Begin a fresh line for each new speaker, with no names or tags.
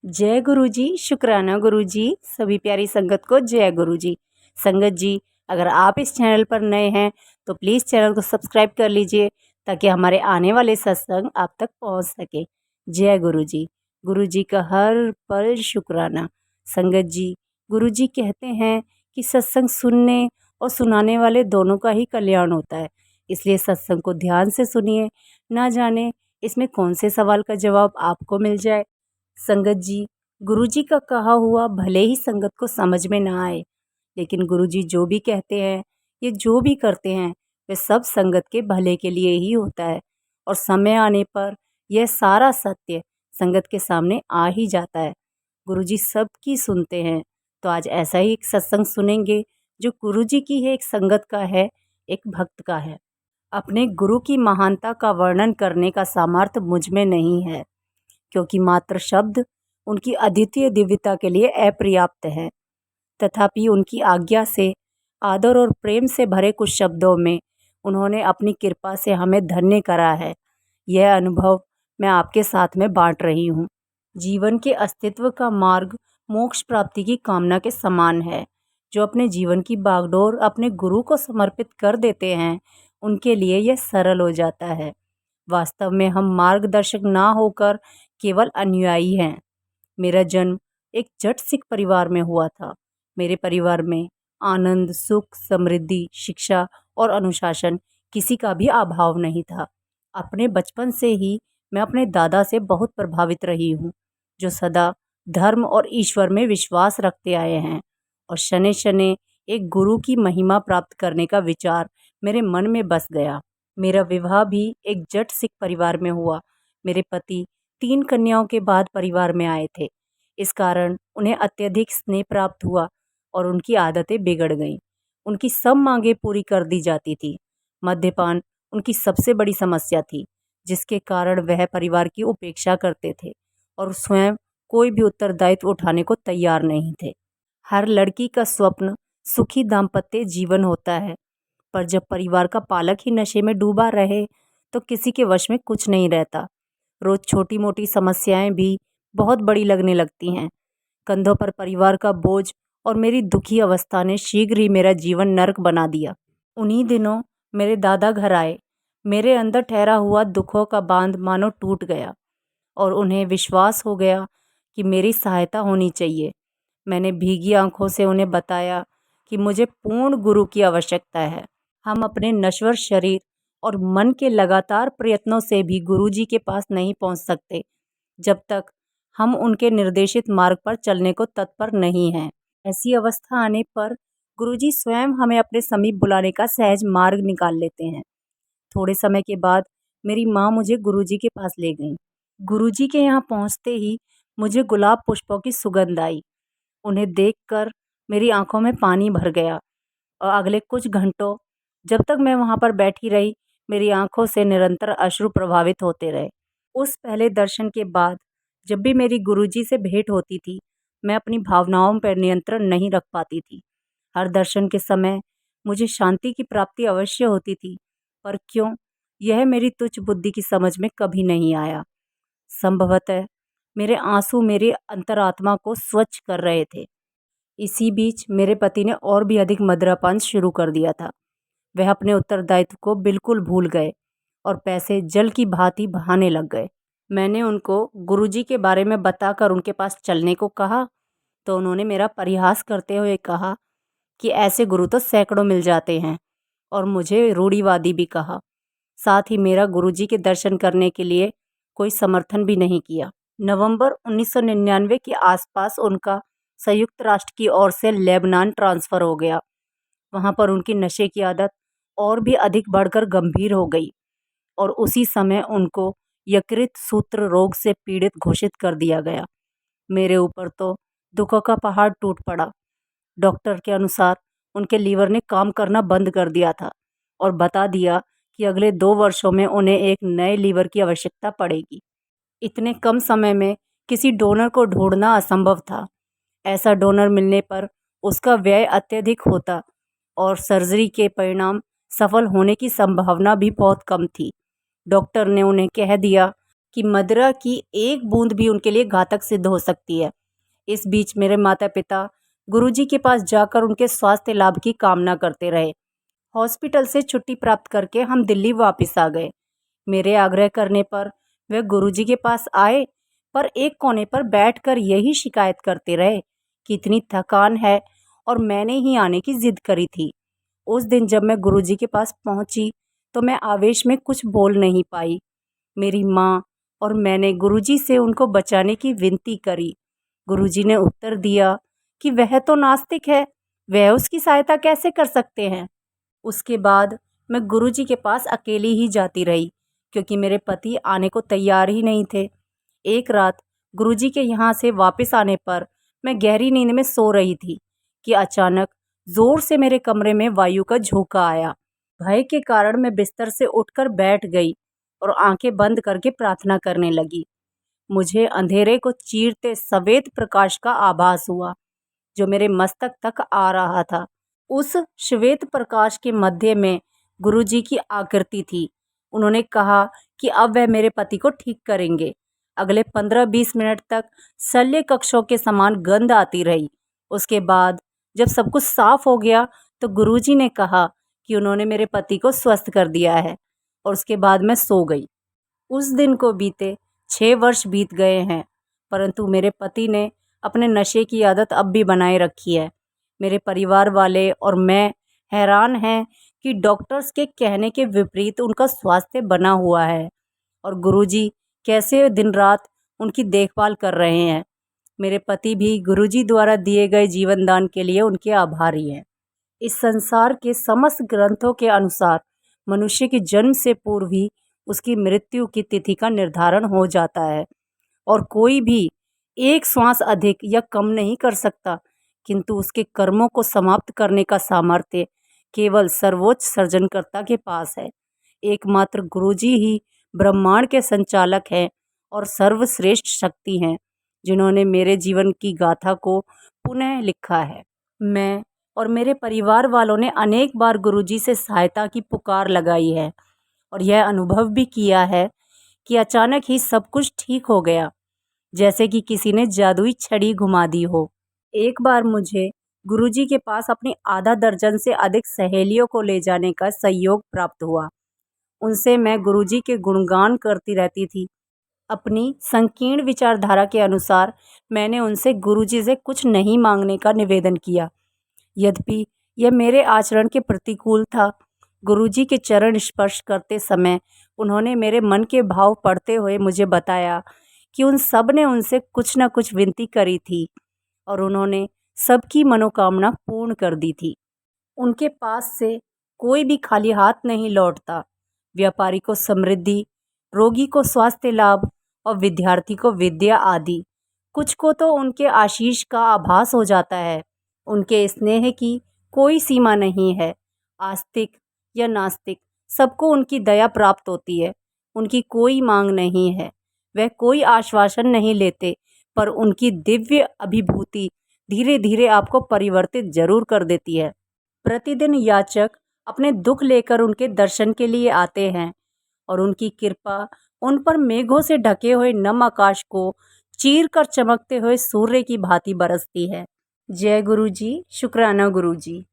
जय गुरु जी, शुक्राना गुरु जी। सभी प्यारी संगत को जय गुरु जी। संगत जी, अगर आप इस चैनल पर नए हैं तो प्लीज़ चैनल को सब्सक्राइब कर लीजिए ताकि हमारे आने वाले सत्संग आप तक पहुंच सके। जय गुरु जी। गुरु जी का हर पल शुक्राना। संगत जी, गुरु जी कहते हैं कि सत्संग सुनने और सुनाने वाले दोनों का ही कल्याण होता है, इसलिए सत्संग को ध्यान से सुनिए। ना जाने इसमें कौन से सवाल का जवाब आपको मिल जाए। संगत जी, गुरुजी का कहा हुआ भले ही संगत को समझ में ना आए, लेकिन गुरुजी जो भी कहते हैं, ये जो भी करते हैं, वे सब संगत के भले के लिए ही होता है। और समय आने पर यह सारा सत्य संगत के सामने आ ही जाता है। गुरुजी सबकी सुनते हैं, तो आज ऐसा ही एक सत्संग सुनेंगे जो गुरुजी की है, एक संगत का है, एक भक्त का है। अपने गुरु की महानता का वर्णन करने का सामर्थ्य मुझ में नहीं है, क्योंकि मात्र शब्द उनकी अद्वितीय दिव्यता के लिए अपर्याप्त है। तथापि उनकी आज्ञा से आदर और प्रेम से भरे कुछ शब्दों में उन्होंने अपनी कृपा से हमें धन्य करा है। यह अनुभव मैं आपके साथ में बांट रही हूँ। जीवन के अस्तित्व का मार्ग मोक्ष प्राप्ति की कामना के समान है। जो अपने जीवन की बागडोर अपने गुरु को समर्पित कर देते हैं, उनके लिए यह सरल हो जाता है। वास्तव में हम मार्गदर्शक ना होकर केवल अनुयायी हैं। मेरा जन्म एक जट सिख परिवार में हुआ था। मेरे परिवार में आनंद, सुख, समृद्धि, शिक्षा और अनुशासन किसी का भी अभाव नहीं था। अपने बचपन से ही मैं अपने दादा से बहुत प्रभावित रही हूँ, जो सदा धर्म और ईश्वर में विश्वास रखते आए हैं। और शनै शनै एक गुरु की महिमा प्राप्त करने का विचार मेरे मन में बस गया। मेरा विवाह भी एक जट सिख परिवार में हुआ। मेरे पति 3 कन्याओं के बाद परिवार में आए थे। इस कारण उन्हें अत्यधिक स्नेह प्राप्त हुआ और उनकी आदतें बिगड़ गईं। उनकी सब मांगें पूरी कर दी जाती थी। मद्यपान उनकी सबसे बड़ी समस्या थी, जिसके कारण वह परिवार की उपेक्षा करते थे और स्वयं कोई भी उत्तरदायित्व उठाने को तैयार नहीं थे। हर लड़की का स्वप्न सुखी दाम्पत्य जीवन होता है, पर जब परिवार का पालक ही नशे में डूबा रहे तो किसी के वश में कुछ नहीं रहता। रोज छोटी मोटी समस्याएं भी बहुत बड़ी लगने लगती हैं। कंधों पर परिवार का बोझ और मेरी दुखी अवस्था ने शीघ्र ही मेरा जीवन नरक बना दिया। उन्हीं दिनों मेरे दादा घर आए। मेरे अंदर ठहरा हुआ दुखों का बांध मानो टूट गया और उन्हें विश्वास हो गया कि मेरी सहायता होनी चाहिए। मैंने भीगी आंखों से उन्हें बताया कि मुझे पूर्ण गुरु की आवश्यकता है। हम अपने नश्वर शरीर और मन के लगातार प्रयत्नों से भी गुरु जी के पास नहीं पहुंच सकते, जब तक हम उनके निर्देशित मार्ग पर चलने को तत्पर नहीं हैं। ऐसी अवस्था आने पर गुरुजी स्वयं हमें अपने समीप बुलाने का सहज मार्ग निकाल लेते हैं। थोड़े समय के बाद मेरी माँ मुझे गुरुजी के पास ले गईं। गुरुजी के यहाँ पहुँचते ही मुझे गुलाब पुष्पों की सुगंध आई। उन्हें देखकर मेरी आंखों में पानी भर गया और अगले कुछ घंटों जब तक मैं वहाँ पर बैठी रही, मेरी आंखों से निरंतर अश्रु प्रभावित होते रहे। उस पहले दर्शन के बाद जब भी मेरी गुरुजी से भेंट होती थी, मैं अपनी भावनाओं पर नियंत्रण नहीं रख पाती थी। हर दर्शन के समय मुझे शांति की प्राप्ति अवश्य होती थी, पर क्यों, यह मेरी तुच्छ बुद्धि की समझ में कभी नहीं आया। संभवतः मेरे आंसू मेरी अंतरात्मा को स्वच्छ कर रहे थे। इसी बीच मेरे पति ने और भी अधिक मदिरापान शुरू कर दिया था। वह अपने उत्तरदायित्व को बिल्कुल भूल गए और पैसे जल की भांति बहाने लग गए। मैंने उनको गुरुजी के बारे में बताकर उनके पास चलने को कहा, तो उन्होंने मेरा परिहास करते हुए कहा कि ऐसे गुरु तो सैकड़ों मिल जाते हैं, और मुझे रूढ़िवादी भी कहा। साथ ही मेरा गुरुजी के दर्शन करने के लिए कोई समर्थन भी नहीं किया। नवंबर 1999 के आसपास उनका संयुक्त राष्ट्र की ओर से लेबनान ट्रांसफ़र हो गया। वहाँ पर उनकी नशे की आदत और भी अधिक बढ़कर गंभीर हो गई और उसी समय उनको यकृत सूत्र रोग से पीड़ित घोषित कर दिया गया। मेरे ऊपर तो दुखों का पहाड़ टूट पड़ा। डॉक्टर के अनुसार उनके लीवर ने काम करना बंद कर दिया था और बता दिया कि अगले 2 वर्षों में उन्हें एक नए लीवर की आवश्यकता पड़ेगी। इतने कम समय में किसी डोनर को ढूंढना असंभव था। ऐसा डोनर मिलने पर उसका व्यय अत्यधिक होता और सर्जरी के परिणाम सफल होने की संभावना भी बहुत कम थी। डॉक्टर ने उन्हें कह दिया कि मदिरा की एक बूंद भी उनके लिए घातक सिद्ध हो सकती है। इस बीच मेरे माता पिता गुरुजी के पास जाकर उनके स्वास्थ्य लाभ की कामना करते रहे। हॉस्पिटल से छुट्टी प्राप्त करके हम दिल्ली वापस आ गए। मेरे आग्रह करने पर वे गुरुजी के पास आए, पर एक कोने पर बैठकर यही शिकायत करते रहे कि इतनी थकान है और मैंने ही आने की जिद करी थी। उस दिन जब मैं गुरुजी के पास पहुंची तो मैं आवेश में कुछ बोल नहीं पाई। मेरी माँ और मैंने गुरुजी से उनको बचाने की विनती करी। गुरुजी ने उत्तर दिया कि वह तो नास्तिक है, वह उसकी सहायता कैसे कर सकते हैं। उसके बाद मैं गुरुजी के पास अकेली ही जाती रही, क्योंकि मेरे पति आने को तैयार ही नहीं थे। एक रात गुरुजी के यहाँ से वापस आने पर मैं गहरी नींद में सो रही थी कि अचानक जोर से मेरे कमरे में वायु का झोंका आया। भय के कारण मैं बिस्तर से उठकर बैठ गई और आंखें बंद करके प्रार्थना करने लगी। मुझे अंधेरे को चीरते सफेद प्रकाश का आभास हुआ, जो मेरे मस्तक तक आ रहा था। उस श्वेत प्रकाश के मध्य में गुरुजी की आकृति थी। उन्होंने कहा कि अब वह मेरे पति को ठीक करेंगे। अगले 15-20 मिनट तक शल्य कक्षों के समान गंध आती रही। उसके बाद जब सब कुछ साफ हो गया तो गुरुजी ने कहा कि उन्होंने मेरे पति को स्वस्थ कर दिया है, और उसके बाद मैं सो गई। उस दिन को बीते 6 वर्ष बीत गए हैं, परंतु मेरे पति ने अपने नशे की आदत अब भी बनाए रखी है। मेरे परिवार वाले और मैं हैरान हैं कि डॉक्टर्स के कहने के विपरीत उनका स्वास्थ्य बना हुआ है, और गुरुजी कैसे दिन रात उनकी देखभाल कर रहे हैं। मेरे पति भी गुरुजी द्वारा दिए गए जीवन दान के लिए उनके आभारी हैं। इस संसार के समस्त ग्रंथों के अनुसार मनुष्य के जन्म से पूर्व ही उसकी मृत्यु की तिथि का निर्धारण हो जाता है, और कोई भी एक श्वास अधिक या कम नहीं कर सकता, किंतु उसके कर्मों को समाप्त करने का सामर्थ्य केवल सर्वोच्च सृजनकर्ता के पास है। एकमात्र गुरुजी ही ब्रह्मांड के संचालक हैं और सर्वश्रेष्ठ शक्ति हैं, जिन्होंने मेरे जीवन की गाथा को पुनः लिखा है। मैं और मेरे परिवार वालों ने अनेक बार गुरुजी से सहायता की पुकार लगाई है, और यह अनुभव भी किया है कि अचानक ही सब कुछ ठीक हो गया, जैसे कि किसी ने जादुई छड़ी घुमा दी हो। एक बार मुझे गुरुजी के पास अपनी आधा दर्जन से अधिक सहेलियों को ले जाने का सहयोग प्राप्त हुआ। उनसे मैं गुरुजी के गुणगान करती रहती थी। अपनी संकीर्ण विचारधारा के अनुसार मैंने उनसे गुरुजी से कुछ नहीं मांगने का निवेदन किया, यद्यपि यह मेरे आचरण के प्रतिकूल था। गुरुजी के चरण स्पर्श करते समय उन्होंने मेरे मन के भाव पढ़ते हुए मुझे बताया कि उन सब ने उनसे कुछ न कुछ विनती करी थी, और उन्होंने सबकी मनोकामना पूर्ण कर दी थी। उनके पास से कोई भी खाली हाथ नहीं लौटता। व्यापारी को समृद्धि, रोगी को स्वास्थ्य लाभ और विद्यार्थी को विद्या आदि। कुछ को तो उनके आशीष का आभास हो जाता है। उनके स्नेह की कोई सीमा नहीं है। आस्तिक या नास्तिक, सबको उनकी दया प्राप्त होती है। उनकी कोई मांग नहीं है, वह कोई आश्वासन नहीं लेते, पर उनकी दिव्य अभिभूति धीरे धीरे आपको परिवर्तित जरूर कर देती है। प्रतिदिन याचक अपने दुख लेकर उनके दर्शन के लिए आते हैं, और उनकी कृपा उन पर मेघों से ढके हुए नम आकाश को चीर कर चमकते हुए सूर्य की भांति बरसती है। जय गुरु जी। शुक्राना गुरु जी।